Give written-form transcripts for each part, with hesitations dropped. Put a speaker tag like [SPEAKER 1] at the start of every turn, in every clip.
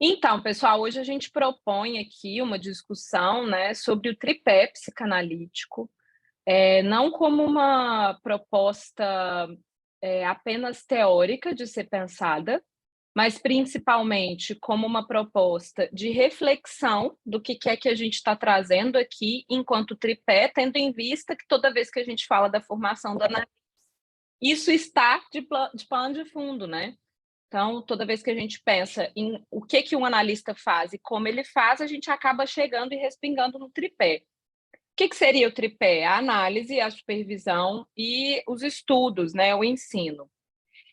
[SPEAKER 1] Então, pessoal, hoje a gente propõe aqui uma discussão, né, sobre o tripé psicanalítico, não como uma proposta, apenas teórica de ser pensada, mas principalmente como uma proposta de reflexão do que é que a gente está trazendo aqui enquanto tripé, tendo em vista que toda vez que a gente fala da formação do analista, isso está de pano de fundo, né. Então, toda vez que a gente pensa em o que um analista faz e como ele faz, a gente acaba chegando e respingando no tripé. O que seria o tripé? A análise, a supervisão e os estudos, né, o ensino.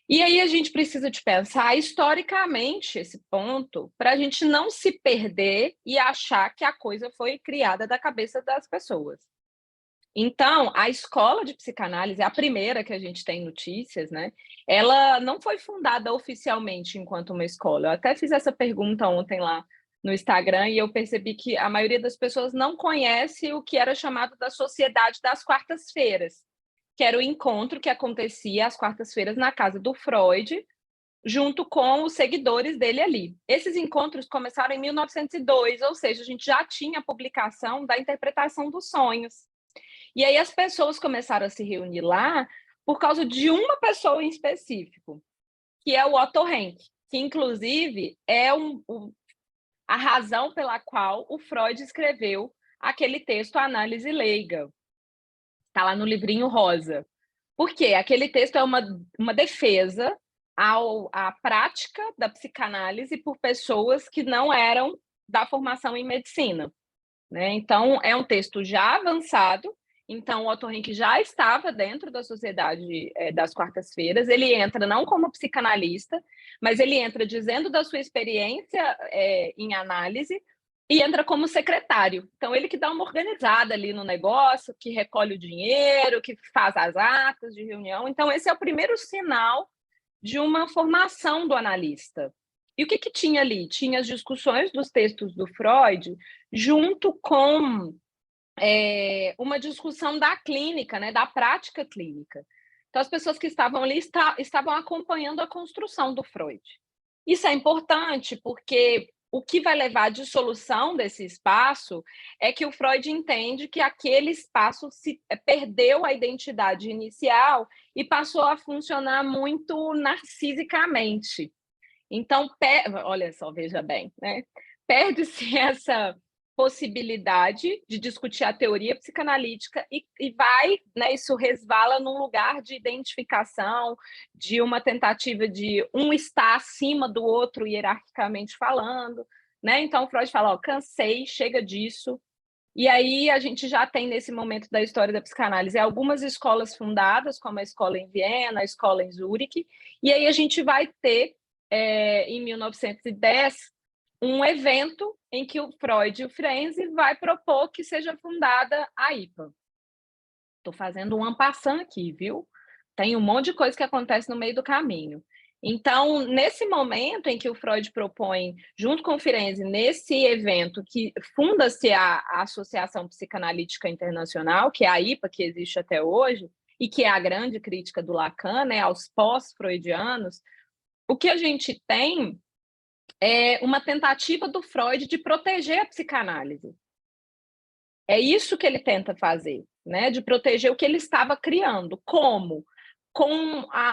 [SPEAKER 1] E aí a gente precisa de pensar historicamente esse ponto, para a gente não se perder e achar que a coisa foi criada da cabeça das pessoas. Então, a escola de psicanálise, a primeira que a gente tem notícias, né, ela não foi fundada oficialmente enquanto uma escola. Eu até fiz essa pergunta ontem lá no Instagram e eu percebi que a maioria das pessoas não conhece o que era chamado da Sociedade das Quartas-Feiras, que era o encontro que acontecia às quartas-feiras na casa do Freud, junto com os seguidores dele ali. Esses encontros começaram em 1902, ou seja, a gente já tinha a publicação da interpretação dos sonhos. E aí as pessoas começaram a se reunir lá por causa de uma pessoa em específico, que é o Otto Rank, que inclusive é a razão pela qual o Freud escreveu aquele texto Análise Leiga. Está lá no livrinho rosa. Por quê? Aquele texto é uma defesa à prática da psicanálise por pessoas que não eram da formação em medicina. Né? Então, é um texto já avançado, então o Otto Rank já estava dentro da sociedade das quartas-feiras, ele entra não como psicanalista, mas ele entra dizendo da sua experiência em análise e entra como secretário. Então, ele que dá uma organizada ali no negócio, que recolhe o dinheiro, que faz as atas de reunião. Então, esse é o primeiro sinal de uma formação do analista. E o que tinha ali? Tinha as discussões dos textos do Freud, junto com uma discussão da clínica, né, da prática clínica. Então, as pessoas que estavam ali estavam acompanhando a construção do Freud. Isso é importante porque o que vai levar à dissolução desse espaço é que o Freud entende que aquele espaço perdeu a identidade inicial e passou a funcionar muito narcisicamente. Então, olha só, veja bem, né? Perde-se essa possibilidade de discutir a teoria psicanalítica e vai, né, isso resvala num lugar de identificação, de uma tentativa de um estar acima do outro hierarquicamente falando, né? Então, Freud fala, ó, cansei, chega disso. E aí a gente já tem, nesse momento da história da psicanálise, algumas escolas fundadas, como a escola em Viena, a escola em Zurique, e aí a gente vai ter, em 1910, um evento em que o Freud e o Frenzy vai propor que seja fundada a IPA. Estou fazendo um en passant aqui, viu? Tem um monte de coisa que acontece no meio do caminho. Então, nesse momento em que o Freud propõe, junto com o Firenze, nesse evento que funda-se a Associação Psicanalítica Internacional, que é a IPA, que existe até hoje, e que é a grande crítica do Lacan, né, aos pós-freudianos, o que a gente tem é uma tentativa do Freud de proteger a psicanálise. É isso que ele tenta fazer, né, de proteger o que ele estava criando. Como? Com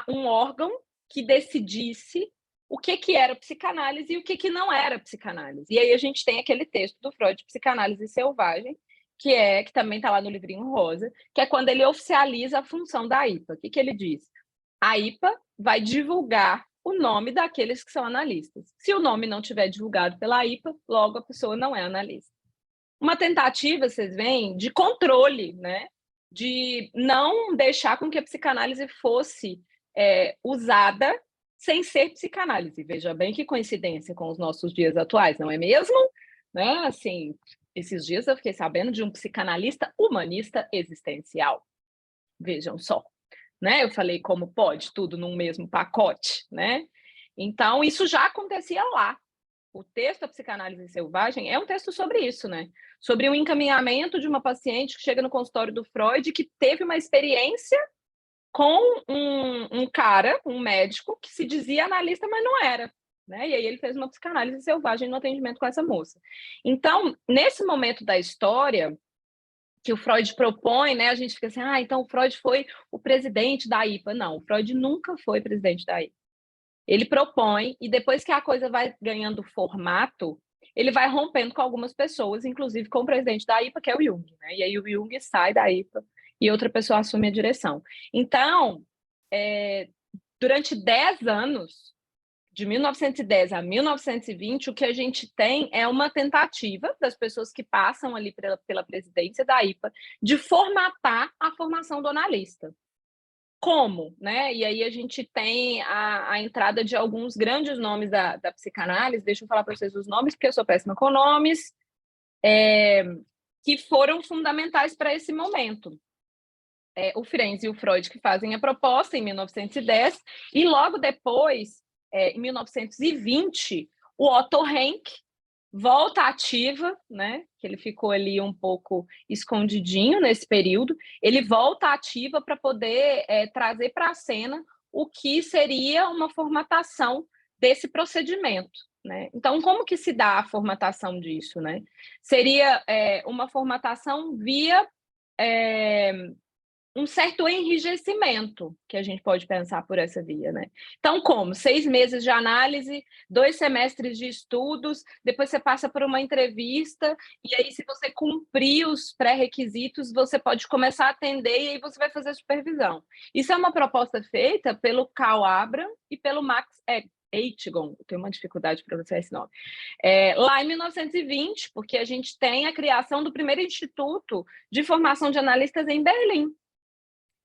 [SPEAKER 1] um órgão que decidisse o que era psicanálise e o que não era psicanálise. E aí a gente tem aquele texto do Freud, Psicanálise Selvagem, que também está lá no livrinho rosa, que é quando ele oficializa a função da IPA. O que ele diz? A IPA vai divulgar o nome daqueles que são analistas. Se o nome não tiver divulgado pela IPA, logo a pessoa não é analista. Uma tentativa, vocês veem, de controle, né? De não deixar com que a psicanálise fosse usada sem ser psicanálise. Veja bem que coincidência com os nossos dias atuais, não é mesmo? Né? Assim, esses dias eu fiquei sabendo de um psicanalista humanista existencial. Vejam só, né? Eu falei como pode tudo num mesmo pacote, né? Então, isso já acontecia lá. O texto A Psicanálise Selvagem é um texto sobre isso, né? Sobre o encaminhamento de uma paciente que chega no consultório do Freud que teve uma experiência com um cara, um médico, que se dizia analista, mas não era. né? E aí ele fez uma psicanálise selvagem no atendimento com essa moça. Então, nesse momento da história que o Freud propõe, né, a gente fica assim, então o Freud foi o presidente da IPA. Não, o Freud nunca foi presidente da IPA. Ele propõe, e depois que a coisa vai ganhando formato, ele vai rompendo com algumas pessoas, inclusive com o presidente da IPA, que é o Jung, né? E aí o Jung sai da IPA e outra pessoa assume a direção. Então, durante 10 anos, de 1910 a 1920, o que a gente tem é uma tentativa das pessoas que passam ali pela presidência da IPA de formatar a formação do analista. Como, né? E aí a gente tem a entrada de alguns grandes nomes da psicanálise, deixa eu falar para vocês os nomes, porque eu sou péssima com nomes, que foram fundamentais para esse momento. O Frenz e o Freud que fazem a proposta em 1910, e logo depois, em 1920, o Otto Rank volta ativa, né? Que ele ficou ali um pouco escondidinho nesse período, ele volta ativa para poder trazer para a cena o que seria uma formatação desse procedimento, né? Então, como que se dá a formatação disso, né? Seria uma formatação via um certo enrijecimento, que a gente pode pensar por essa via, né? Então, como? 6 meses de análise, 2 semestres de estudos, depois você passa por uma entrevista, e aí, se você cumprir os pré-requisitos, você pode começar a atender, e aí você vai fazer a supervisão. Isso é uma proposta feita pelo Karl Abraham e pelo Max Eichhorn, eu tenho uma dificuldade para pronunciar esse nome, lá em 1920, porque a gente tem a criação do primeiro instituto de formação de analistas em Berlim.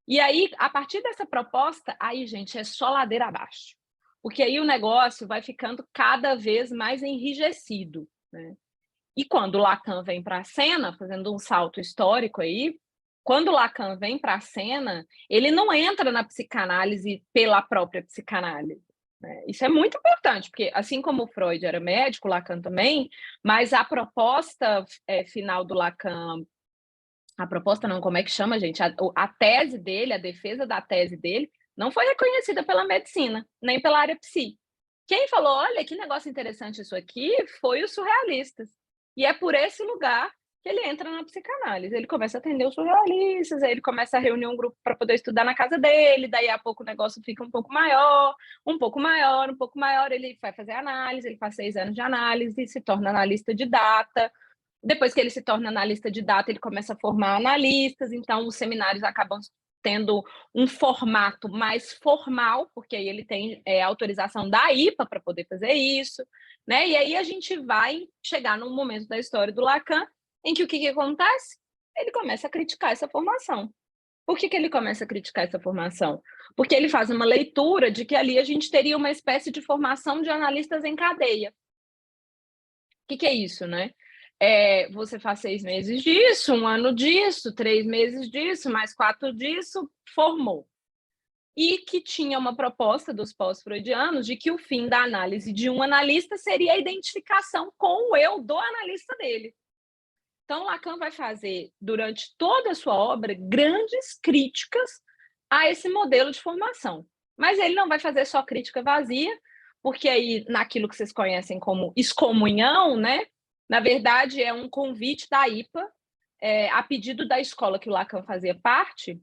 [SPEAKER 1] E aí, a partir dessa proposta, aí, gente, é só ladeira abaixo. Porque aí o negócio vai ficando cada vez mais enrijecido, né? E quando Lacan vem para a cena, fazendo um salto histórico aí, quando Lacan vem para a cena, ele não entra na psicanálise pela própria psicanálise, né? Isso é muito importante, porque assim como o Freud era médico, Lacan também, mas a proposta final do Lacan, a proposta não, como é que chama, gente? A tese dele, a defesa da tese dele, não foi reconhecida pela medicina, nem pela área psi. Quem falou, olha, que negócio interessante isso aqui, foi os surrealistas. E é por esse lugar que ele entra na psicanálise. Ele começa a atender os surrealistas, aí ele começa a reunir um grupo para poder estudar na casa dele, daí a pouco o negócio fica um pouco maior, um pouco maior, um pouco maior, ele vai fazer análise, ele faz 6 anos de análise, se torna analista de data. Depois que ele se torna analista de data, ele começa a formar analistas, então os seminários acabam tendo um formato mais formal, porque aí ele tem autorização da IPA para poder fazer isso, né? E aí a gente vai chegar num momento da história do Lacan em que o que acontece? Ele começa a criticar essa formação. Por que ele começa a criticar essa formação? Porque ele faz uma leitura de que ali a gente teria uma espécie de formação de analistas em cadeia. O que é isso, né? Você faz 6 meses disso, 1 ano disso, 3 meses disso, mais 4 disso, formou. E que tinha uma proposta dos pós-freudianos de que o fim da análise de um analista seria a identificação com o eu do analista dele. Então, Lacan vai fazer, durante toda a sua obra, grandes críticas a esse modelo de formação. Mas ele não vai fazer só crítica vazia, porque aí, naquilo que vocês conhecem como excomunhão, né? Na verdade, é um convite da IPA, a pedido da escola que o Lacan fazia parte.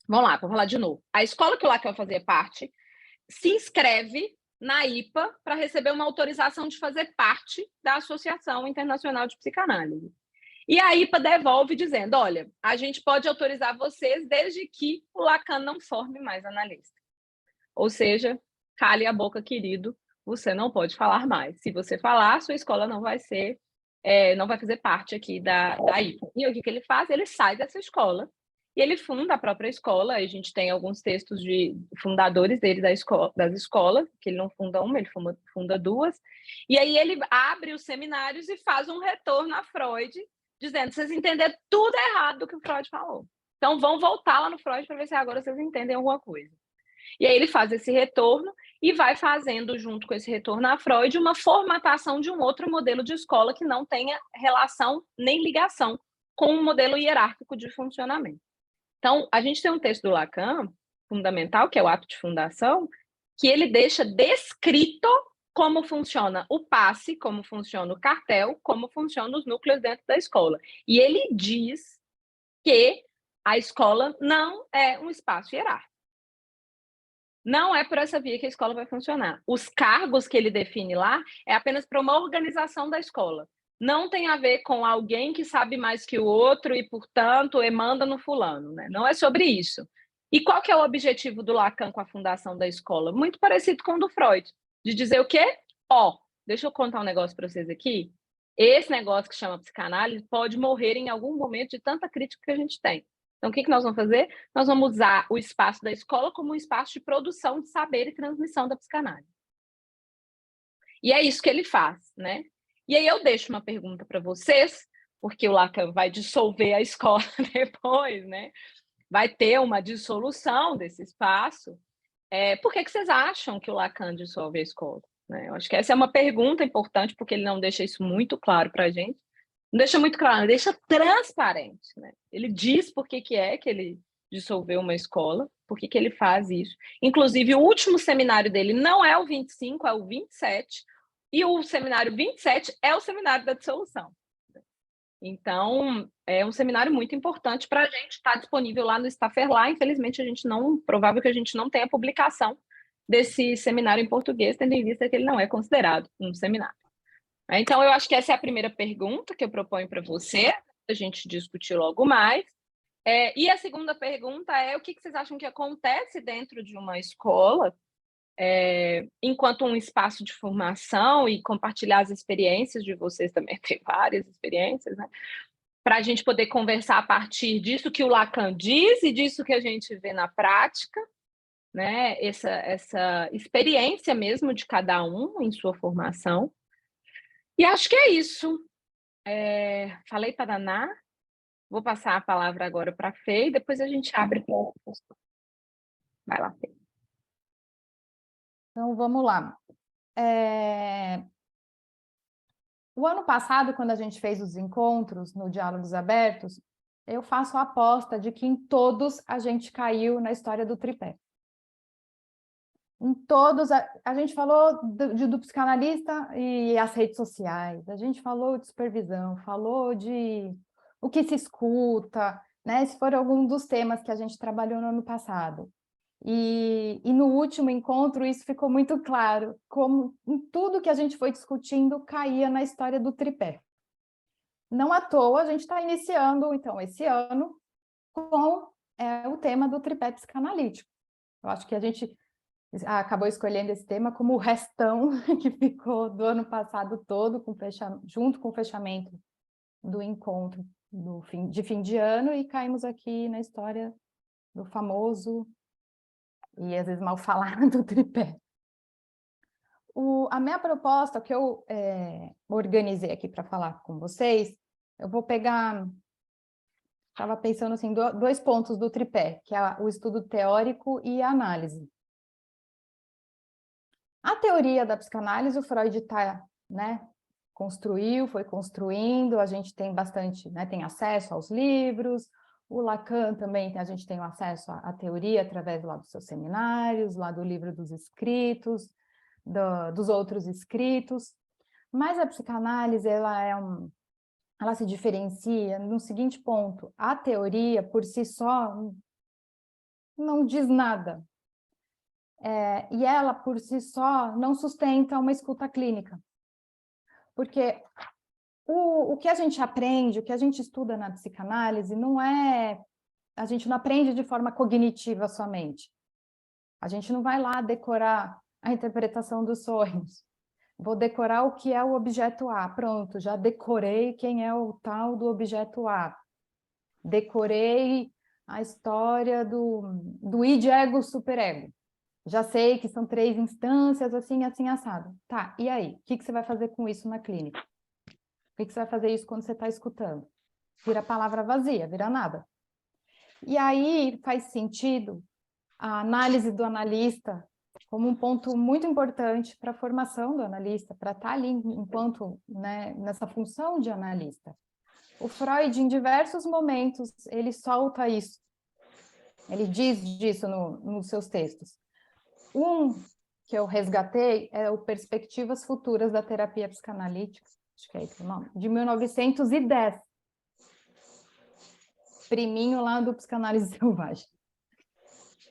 [SPEAKER 1] Vamos lá, vou falar de novo. A escola que o Lacan fazia parte se inscreve na IPA para receber uma autorização de fazer parte da Associação Internacional de Psicanálise. E a IPA devolve dizendo, olha, a gente pode autorizar vocês desde que o Lacan não forme mais analista. Ou seja, cale a boca, querido, você não pode falar mais. Se você falar, sua escola não vai ser, não vai fazer parte aqui da IPA. E o que ele faz? Ele sai dessa escola e ele funda a própria escola. A gente tem alguns textos de fundadores dele das escolas, que ele não funda uma, ele funda 2. E aí ele abre os seminários e faz um retorno a Freud, dizendo, vocês entenderam tudo errado do que o Freud falou. Então vão voltar lá no Freud para ver se agora vocês entendem alguma coisa. E aí ele faz esse retorno e vai fazendo, junto com esse retorno a Freud, uma formatação de um outro modelo de escola que não tenha relação nem ligação com um modelo hierárquico de funcionamento. Então, a gente tem um texto do Lacan, fundamental, que é o ato de fundação, que ele deixa descrito como funciona o passe, como funciona o cartel, como funcionam os núcleos dentro da escola. E ele diz que a escola não é um espaço hierárquico. Não é por essa via que a escola vai funcionar. Os cargos que ele define lá é apenas para uma organização da escola. Não tem a ver com alguém que sabe mais que o outro e, portanto, manda no fulano, né? Não é sobre isso. E qual que é o objetivo do Lacan com a fundação da escola? Muito parecido com o do Freud, de dizer o quê? Deixa eu contar um negócio para vocês aqui. Esse negócio que chama psicanálise pode morrer em algum momento de tanta crítica que a gente tem. Então, o que nós vamos fazer? Nós vamos usar o espaço da escola como um espaço de produção de saber e transmissão da psicanálise. E é isso que ele faz, né? E aí eu deixo uma pergunta para vocês, porque o Lacan vai dissolver a escola depois, né? Vai ter uma dissolução desse espaço. Por que vocês acham que o Lacan dissolve a escola? Né? Eu acho que essa é uma pergunta importante, porque ele não deixa isso muito claro para a gente. Não deixa muito claro, ele deixa transparente, né? Ele diz por que que ele dissolveu uma escola, por que ele faz isso. Inclusive, o último seminário dele não é o 25, é o 27, e o seminário 27 é o seminário da dissolução. Então, é um seminário muito importante para a gente, está disponível lá no Staffers. Infelizmente, provável que a gente não tenha publicação desse seminário em português, tendo em vista que ele não é considerado um seminário. Então, eu acho que essa é a primeira pergunta que eu proponho para você, a gente discutir logo mais. E a segunda pergunta é: o que vocês acham que acontece dentro de uma escola, enquanto um espaço de formação, e compartilhar as experiências de vocês também, tem várias experiências, né? Para a gente poder conversar a partir disso que o Lacan diz e disso que a gente vê na prática, né? Essa experiência mesmo de cada um em sua formação. E acho que é isso. Falei para danar. Vou passar a palavra agora para a Fê e depois a gente abre para outras. Vai lá, Fê.
[SPEAKER 2] Então, vamos lá. O ano passado, quando a gente fez os encontros no Diálogos Abertos, eu faço a aposta de que em todos a gente caiu na história do tripé. Em todos, a gente falou do psicanalista e as redes sociais, a gente falou de supervisão, falou de o que se escuta, né? Esse foi algum dos temas que a gente trabalhou no ano passado. E no último encontro isso ficou muito claro, como em tudo que a gente foi discutindo caía na história do tripé. Não à toa a gente está iniciando, então, esse ano com o tema do tripé psicanalítico. Eu acho que a gente acabou escolhendo esse tema como o restão que ficou do ano passado todo, junto com o fechamento do encontro de fim de ano, e caímos aqui na história do famoso e às vezes mal falado tripé. A minha proposta, que eu organizei aqui para falar com vocês, eu vou pegar, estava pensando assim, dois pontos do tripé, que é o estudo teórico e a análise. A teoria da psicanálise, o Freud foi construindo, a gente tem bastante, tem acesso aos livros, o Lacan também, a gente tem acesso à teoria através lá dos seus seminários, lá do livro dos escritos, dos outros escritos, mas a psicanálise, ela se diferencia no seguinte ponto: a teoria, por si só, não diz nada. E ela, por si só, não sustenta uma escuta clínica. Porque o que a gente aprende, o que a gente estuda na psicanálise, a gente não aprende de forma cognitiva somente. A gente não vai lá decorar a interpretação dos sonhos. Vou decorar o que é o objeto A. Pronto, já decorei quem é o tal do objeto A. Decorei a história do id, ego, superego. Já sei que são 3 instâncias, assim, assim, assado. Tá, e aí? O que você vai fazer com isso na clínica? O que você vai fazer isso quando você está escutando? Vira palavra vazia, vira nada. E aí faz sentido a análise do analista como um ponto muito importante para a formação do analista, para estar ali enquanto, nessa função de analista. O Freud, em diversos momentos, ele solta isso. Ele diz disso nos seus textos. que eu resgatei é o Perspectivas Futuras da Terapia Psicanalítica, acho que é esse o nome, de 1910. Priminho lá do Psicanálise Selvagem.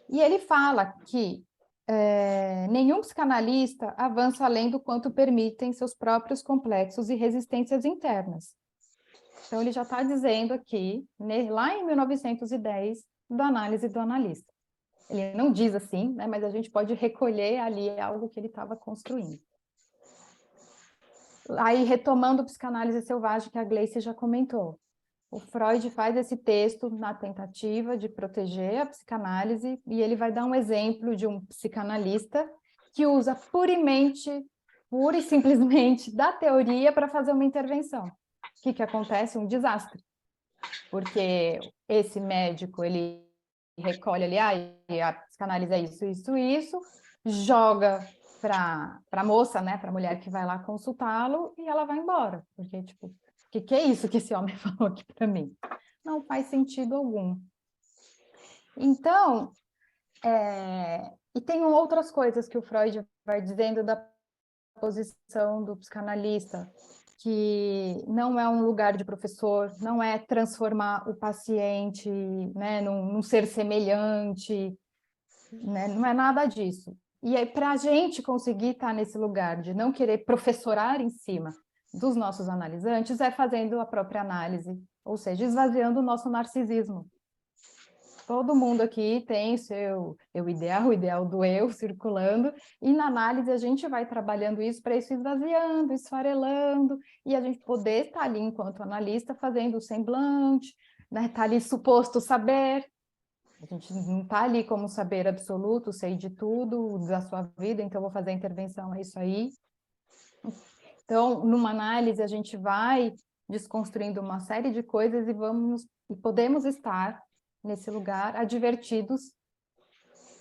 [SPEAKER 2] E ele fala que nenhum psicanalista avança além do quanto permitem seus próprios complexos e resistências internas. Então, ele já está dizendo aqui, lá em 1910, da análise do analista. Ele não diz assim, né, mas a gente pode recolher ali algo que ele estava construindo. Aí, retomando a psicanálise selvagem, que a Gleice já comentou. O Freud faz esse texto na tentativa de proteger a psicanálise, e ele vai dar um exemplo de um psicanalista que usa pura e simplesmente, da teoria para fazer uma intervenção. O que acontece? Um desastre. Porque esse médico, ele recolhe ali, a psicanálise é isso, isso, isso, joga para a moça, né, para a mulher que vai lá consultá-lo, e ela vai embora. Porque, tipo, o que é isso que esse homem falou aqui para mim? Não faz sentido algum. Então, e tem outras coisas que o Freud vai dizendo da posição do psicanalista, que não é um lugar de professor, não é transformar o paciente, né, num ser semelhante, né, não é nada disso. E aí, para a gente conseguir estar nesse lugar de não querer professorar em cima dos nossos analisantes, é fazendo a própria análise, ou seja, esvaziando o nosso narcisismo. Todo mundo aqui tem seu ideal, o ideal do eu circulando, e na análise a gente vai trabalhando isso para isso esvaziando, esfarelando, e a gente poder estar ali enquanto analista fazendo o semblante, né, tá ali suposto saber. A gente não está ali como saber absoluto, sei de tudo da sua vida, então vou fazer a intervenção, é isso aí. Então, numa análise, a gente vai desconstruindo uma série de coisas e podemos estar nesse lugar advertidos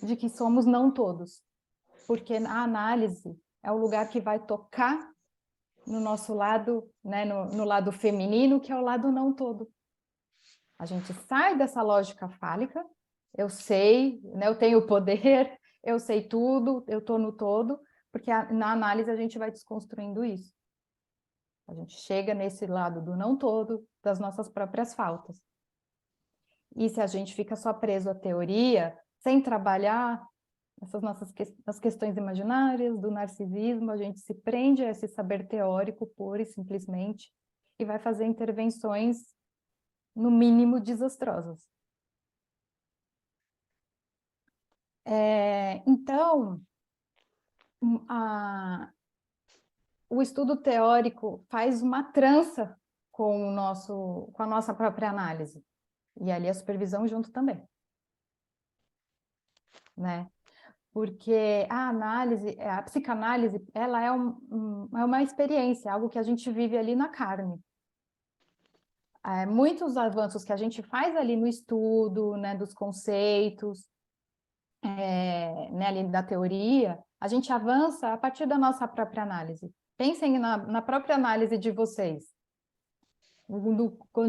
[SPEAKER 2] de que somos não todos. Porque a análise é o lugar que vai tocar no nosso lado, né, no lado feminino, que é o lado não todo. A gente sai dessa lógica fálica, eu sei, né, eu tenho poder, eu sei tudo, eu estou no todo, porque na análise a gente vai desconstruindo isso. A gente chega nesse lado do não todo, das nossas próprias faltas. E se a gente fica só preso à teoria, sem trabalhar essas as questões imaginárias, do narcisismo, a gente se prende a esse saber teórico puro e simplesmente, e vai fazer intervenções, no mínimo, desastrosas. Então, o estudo teórico faz uma trança com a nossa própria análise. E ali a supervisão junto também. Né? Porque a psicanálise, ela é uma experiência, algo que a gente vive ali na carne. Muitos avanços que a gente faz ali no estudo, né, dos conceitos, né, ali da teoria, a gente avança a partir da nossa própria análise. Pensem na própria análise de vocês.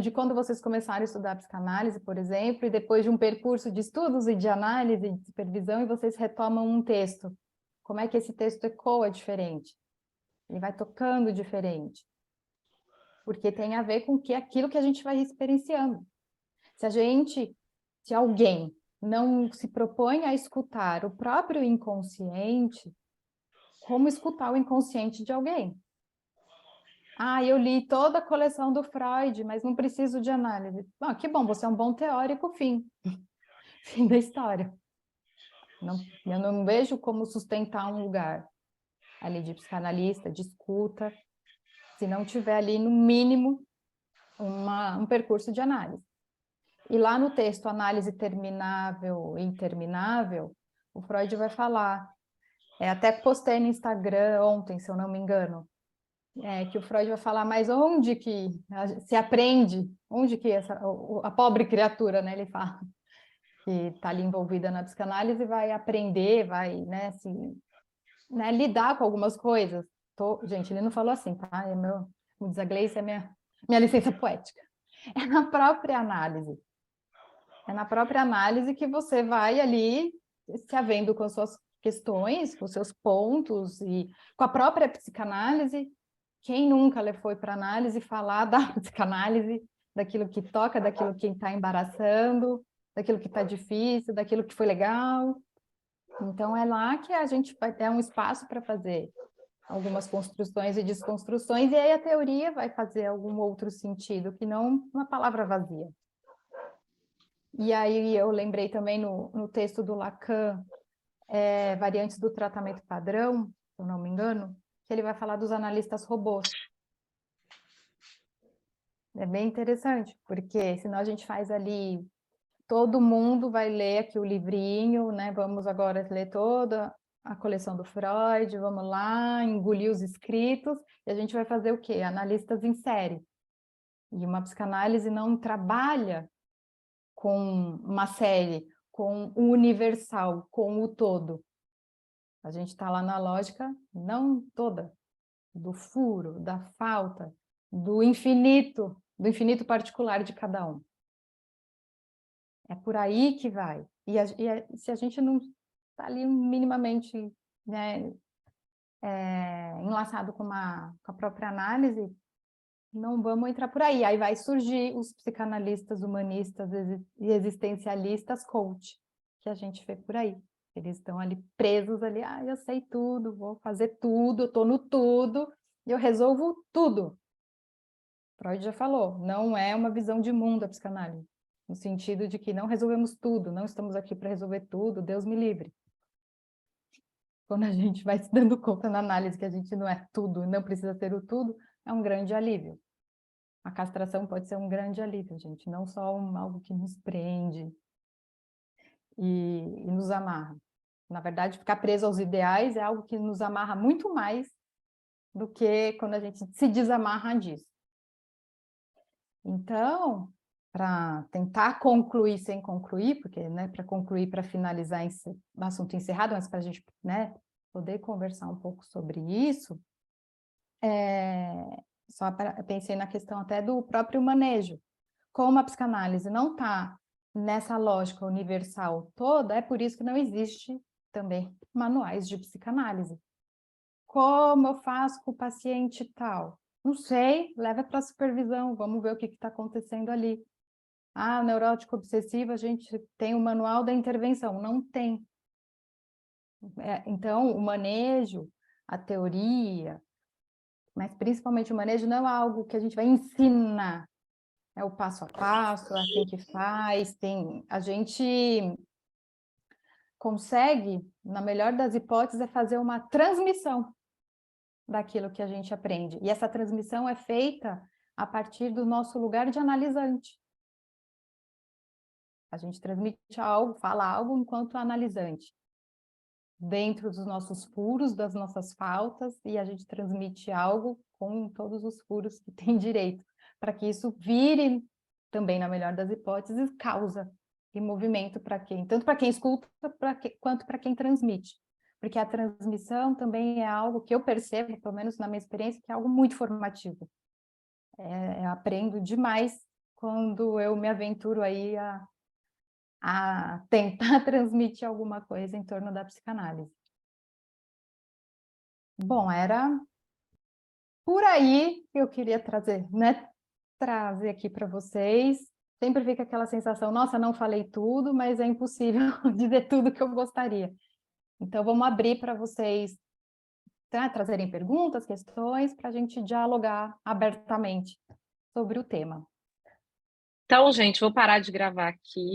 [SPEAKER 2] De quando vocês começaram a estudar psicanálise, por exemplo, e depois de um percurso de estudos e de análise e de supervisão, e vocês retomam um texto. Como é que esse texto ecoa diferente? Ele vai tocando diferente. Porque tem a ver com aquilo que a gente vai experienciando. Se alguém não se propõe a escutar o próprio inconsciente, como escutar o inconsciente de alguém? Eu li toda a coleção do Freud, mas não preciso de análise. Que bom, você é um bom teórico, fim. Fim da história. Eu não vejo como sustentar um lugar ali de psicanalista, de escuta, se não tiver ali, no mínimo, um percurso de análise. E lá no texto Análise Terminável e Interminável, o Freud vai falar, até postei no Instagram ontem, se eu não me engano, que o Freud vai falar, mas onde que se aprende, onde que a pobre criatura, né, ele fala, que está ali envolvida na psicanálise, vai aprender, vai, né, assim, né, lidar com algumas coisas. Gente, ele não falou assim, tá? Como diz a Gleice, é minha licença poética. É na própria análise. É na própria análise que você vai ali se havendo com as suas questões, com os seus pontos, e com a própria psicanálise. Quem nunca foi para análise falar da psicanálise, daquilo que toca, daquilo que está embaraçando, daquilo que está difícil, daquilo que foi legal. Então, é lá que a gente vai ter um espaço para fazer algumas construções e desconstruções, e aí a teoria vai fazer algum outro sentido, que não uma palavra vazia. E aí eu lembrei também no texto do Lacan, Variantes do Tratamento Padrão, se eu não me engano, que ele vai falar dos analistas robôs. É bem interessante, porque senão a gente faz ali, todo mundo vai ler aqui o livrinho, né? Vamos agora ler toda a coleção do Freud, vamos lá, engolir os escritos, e a gente vai fazer o quê? Analistas em série. E uma psicanálise não trabalha com uma série, com o universal, com o todo. A gente está lá na lógica não toda, do furo, da falta, do infinito particular de cada um. É por aí que vai. Se a gente não está ali minimamente, né, enlaçado com a própria análise, não vamos entrar por aí. Aí vai surgir os psicanalistas, humanistas e existencialistas coach, que a gente vê por aí. Eles estão ali presos ali, eu sei tudo, vou fazer tudo, eu estou no tudo, e eu resolvo tudo. Freud já falou, não é uma visão de mundo a psicanálise, no sentido de que não resolvemos tudo, não estamos aqui para resolver tudo, Deus me livre. Quando a gente vai se dando conta na análise que a gente não é tudo, não precisa ser o tudo, é um grande alívio. A castração pode ser um grande alívio, gente, não só algo que nos prende e nos amarra. Na verdade, ficar preso aos ideais é algo que nos amarra muito mais do que quando a gente se desamarra disso. Então, para tentar concluir sem concluir, porque, né, para concluir, para finalizar o assunto encerrado, mas para a gente, né, poder conversar um pouco sobre isso, pensei na questão até do próprio manejo. Como a psicanálise não está nessa lógica universal toda, é por isso que não existe também manuais de psicanálise. Como eu faço com o paciente tal? Não sei, leva para supervisão, vamos ver o que está acontecendo ali. O neurótico obsessivo, a gente tem o manual da intervenção, não tem. Então, o manejo, a teoria, mas principalmente o manejo não é algo que a gente vai ensinar, é o passo a passo, é assim que faz, a gente consegue, na melhor das hipóteses, fazer uma transmissão daquilo que a gente aprende. E essa transmissão é feita a partir do nosso lugar de analisante. A gente transmite algo, fala algo enquanto analisante. Dentro dos nossos furos, das nossas faltas, e a gente transmite algo com todos os furos que tem direito, para que isso vire, também na melhor das hipóteses, causa e movimento para quem, tanto para quem escuta quanto para quem transmite. Porque a transmissão também é algo que eu percebo, pelo menos na minha experiência, que é algo muito formativo. Eu aprendo demais quando eu me aventuro aí a tentar transmitir alguma coisa em torno da psicanálise. Bom, era por aí que eu queria trazer, né? Trazer aqui para vocês. Sempre fica aquela sensação, nossa, não falei tudo, mas é impossível dizer tudo que eu gostaria. Então, vamos abrir para vocês, tá, trazerem perguntas, questões, para a gente dialogar abertamente sobre o tema.
[SPEAKER 1] Então, gente, vou parar de gravar aqui.